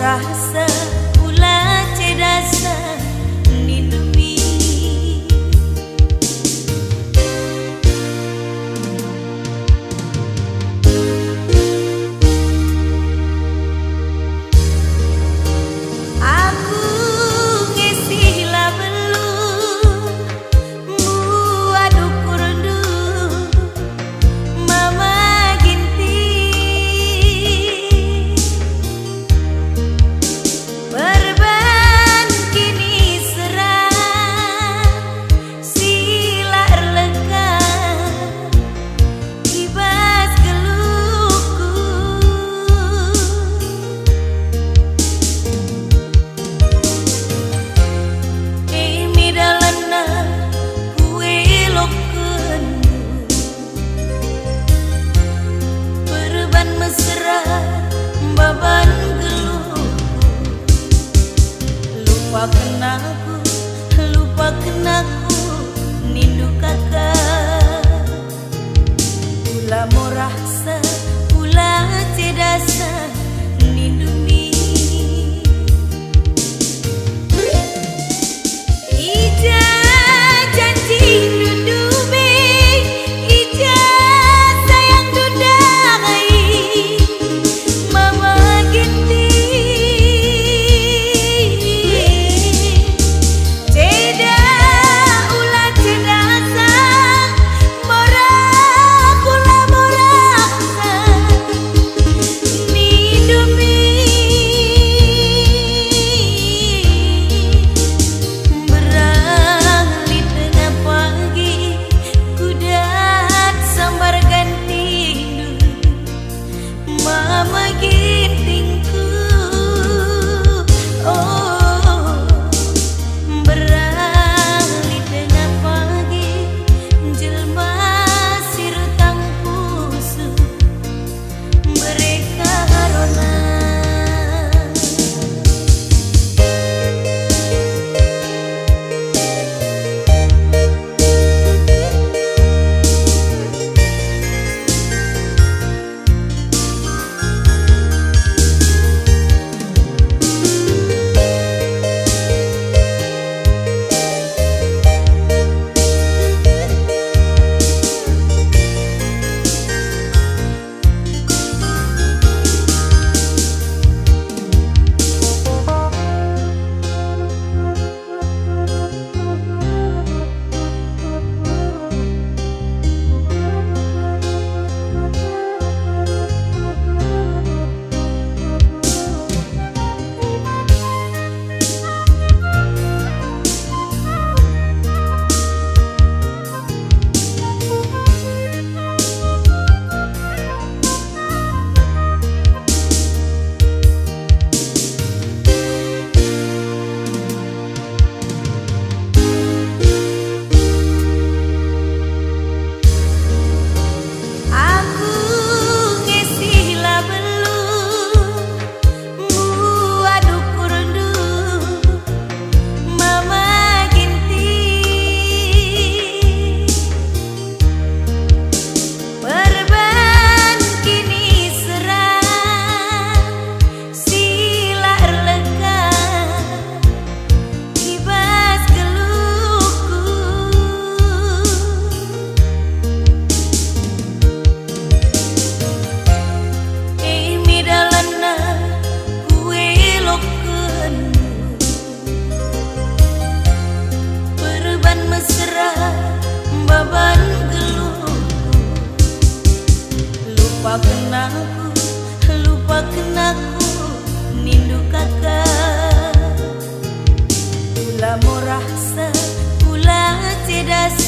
rasa ulah cedasa ni demi aku ngesilah belum muadu kurdu mama ginti berban kini serang sila erleka kibas geluku imi dalana kue loken berban mesra baban geluku lupakan aku nindu kakak ulah mau rasa ulah cedasa nindu mi ija janji dudu be ija sayang dudai mama ginti ceda ulah cedasa morak ulah morasa nindu mi berali tengah pagi kudat sambar ganti mama gintingku oh berali tengah pagi jelma sirutang pusu mereka rona aku ngesilah belum muadu kurdu mama ginti berban kini serang sila erleka kibas geluku imi dalana kue loken berban mesra baban geluku lupakan aku nindu kakak ulah mau rasa ulah cedasa